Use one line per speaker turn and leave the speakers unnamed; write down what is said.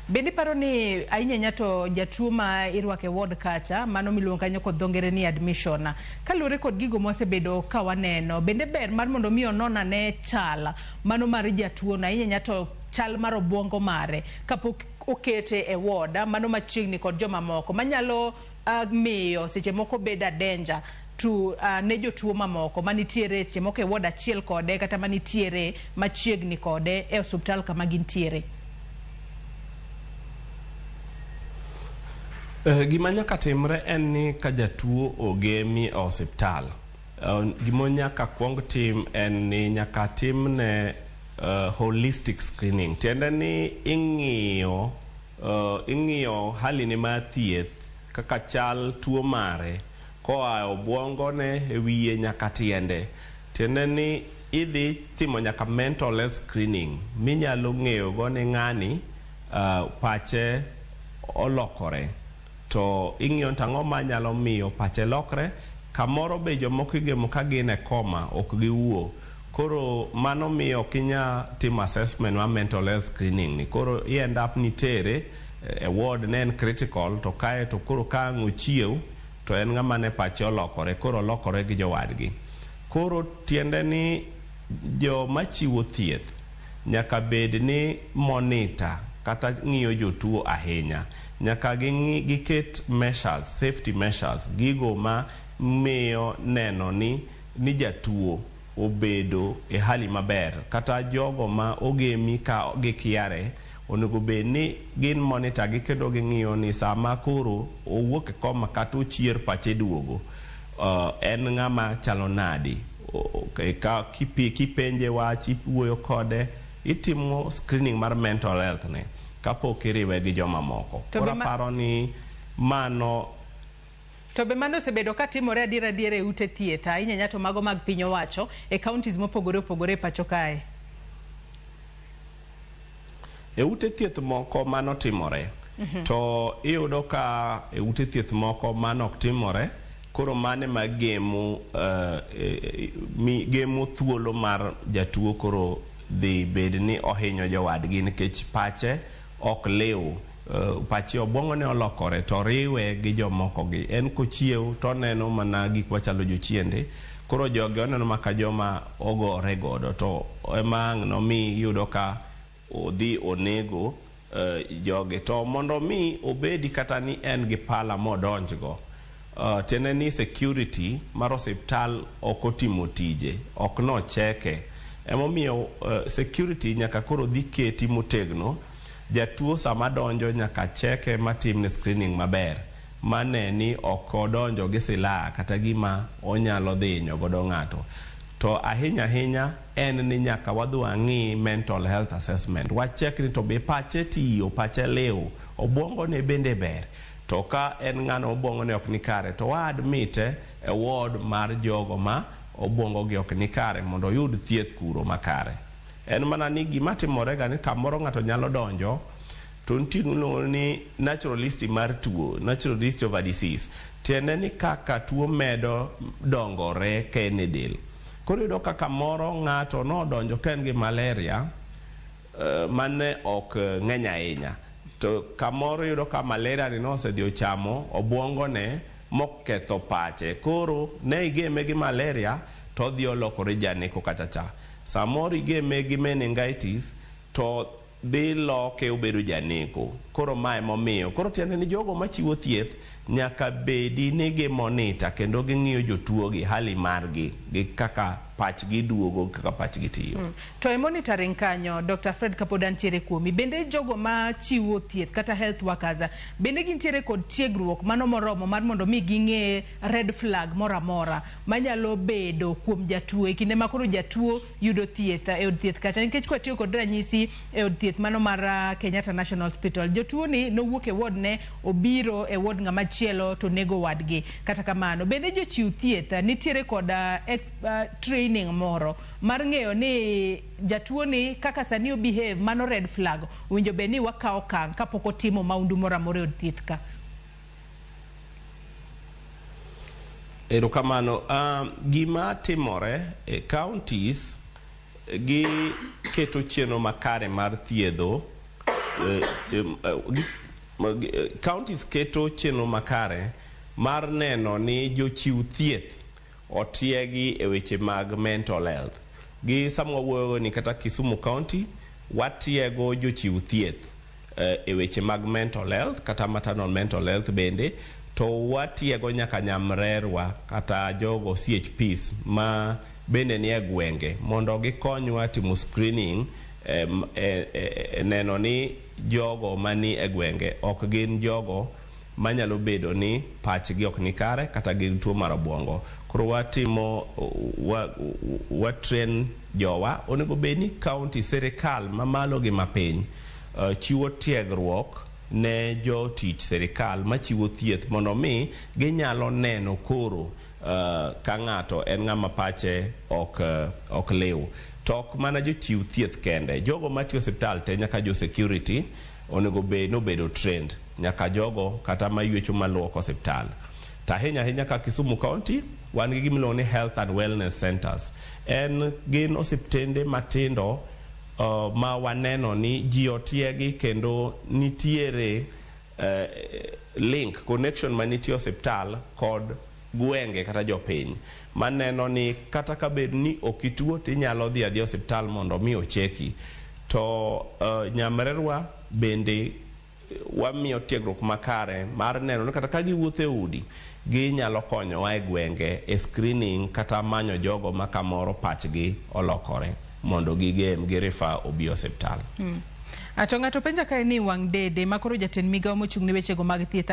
Bende paro ni ahinya nyato jatuo ma irwake ward kacha mano miluongo kanyo kod dhongere ni admission kalure kod gigo mosebedo ka waneno bende ber mar mondo mi onona ne chal mano mar jatuo na ahinya nyato chal mar obwongo mare kapok okete e ward mano machiegni kod joma moko manyalo miyo seche moko beda danger to ne jotuo mamoko manitiere seche moko e ward achiel kode kata manitiere machiegni kode e osiptal kama gintiere.
Gima nyaka timre en ni ka jatuo ogemi e osiptal. Gima nyaka kuong tim en ni nyaka timne holistic screening. Tiende ni ing'iyo hali ni mar thieth kaka chal tuo mare koa obwongo ne wiye nyaka tiende. Tiende ni idhi timo nyaka mental health screening minyalo ng'eyo go ni ng'ani pache olokore. To ing'iyo tang'o ma nyalo miyo pache lokre kamoro be jomoko igemo ka gin e koma ok giwuo. Koro mano miyo kinya timo assessment ma mental health screening ni. Koro i end up ni tere e ward ne en critical to kae to koro ka ang' ochiew to en ng'ama ne pache olokore koro olokore gi jowadgi. Koro tiende ni jo machiwo thieth nyaka bed ni monitor kata ng'iyo jotuo ahinya. Nyaka giket measures, safety measures, gigo ma miyo neno ni jatuo obedo e hali maber. Kata jogo ma ogemi ka gikiare, onego bed ni gin monitor gi kendo ging'iyo ni sama koro owuok e koma kata ochier pache duogo. En ng'ama chalo nadi. Kipenje wach, iwuoyo kode, itimo screening mar mental health ne. Kapok iriwe gi joma moko. Kora paro ni mano
to be mano sebedo ka timore adiera e ute thieth ahinya nyato mago mag piny owacho e counties mopogore opogore pacho kae.
E ute thieth moko mano timore. To iyudo ka e ute thieth moko mano ok timore. Koro mane magemo gemo thuolo mar jatuo koro dhi bed ni ohinyo jowadgi nikech pache ok lew. Pache obwongo ne olokore to riwe gi jomoko gi. En kochiew to neno mana gik machalo jochiende. Koro joge oneno maka joma ogore godo to ema no mi yudo ka odhi onego joge to mondo mi obedi kata ni en gi pala modonjgo. Tiende ni security mar osiptal ok otimo tije, ok no cheke. Emomiyo security nyaka koro dhi keti motegno. Jatuo sama donjo nyaka cheke matimne screening maber. Mane ni ok odonjo gi silaha kata gima onyalo dhi hinyo godo ng'ato. To ahinya en ni nyaka wadhi wang'i mental health assessment. Wachek ni to be pache tiyo, pache lew, obwongo ne bende ber. To ka en ng'ano obwongo ne ok ni kare to wa admite e ward mar jogo ma obwongo gi ok ni kare mondo yud thieth kuro makare. En mana ni gima timore ga ni kamoro ng'ato nyalo donjo to nting'o ni natural history mar tuo, natural history of a disease. Tiende ni kaka tuo medo dongore ka en e del. Koro yudo ka kamoro ng'ato no donjo ka en gi malaria mane ok ng'eny ahinya. To kamoro yudo ka malaria ni osedhi ochamo obwongo ne moketho pache. Koro ne igeme gi malaria to dhi olokore janeko kachacha. Samoro igeme gi meningitis to dhi loke obedo janeko. Koro mae momiyo. Koro tiende ni jogo machiwo thieth nyaka bedi ni gi monitor kendo ging'iyo jotuo gi hali margi gi kaka pachgi duogo kaka pachgi tiyo.
To e monitoring kanyo Dr. Fred kapod antiere kuomi bende jogo ma chiwo thieth kata health workers bende gintiere kod tiegruok mano moromo mar mondo mi ging'e red flag moramora manyalo bedo kuom jatuo e kinde ma koro jatuo yudo thieth e od thieth kacha nikech kwatiyo kod ranyisi e od thieth mano mar Kenyatta National Hospital jotuo ni nowuok e ward ne obiro e ward ng'ama chielo to nego wadgi kata kamano bende jochiw thieth nitiere kod training moro mar ng'eyo ni jatuo ni kaka sani behave mano red flag winjo be ni wakao kang kapok otimo maundu moro amora od thieth ka.
Erokamano, gima timore e counties gi keto chenro makare mar thiedho counties keto chenro makare mar neno ni jochiw thieth otiegi e weche mag mental health. Gi samwa wuoyo ni kata Kisumu County watiego jochiw thieth e weche mag mental health kata maternal mental health bende, to watiego nyaka nyamrerwa kata jogo CHPs ma bende ni e gwenge mondo gikonywa timo screening neno ni jogo mani e gwenge ok gin jogo manyalo bedo ni pachgi ok ni kare kata gin tuo mar obwongo. Koro watimo train jowa onego bed ni county serikal mamalo gi mapiny chiwo tiegruok ne jotich serikal machiwo thieth mondo mi ginyalo neno koro ka ng'ato en ng'ama pache ok lew. Tok mana jochiw thieth kende, jogo matiyo osiptal te nyaka jo security onego bed nobedo trained, nyaka jogo kata maywecho maluoko osiptal. Ahinya ka Kisumu County wan gi gimiluongo ni health and wellness centers. Gin osiptende matindo ma waneno ni ji otiegi kendo nitiere link connection manitie osiptal kod gwenge kata jopiny maneno ni kata ka bed ni okituo tinyalo dhi adhi osiptal mondo mi ocheki. To nyamrerwa bende wamiyo tiegruok makare mar neno ni kata ka giwuotho e udi ginyalo konyowa e gwenge e screening kata manyo jogo ma kamoro pachgi olokore mondo gigem girifa obi osiptal.
Ato ng'ato penja kae ni wang' dede makoro jatend migao mochung' ne wechego mag thieth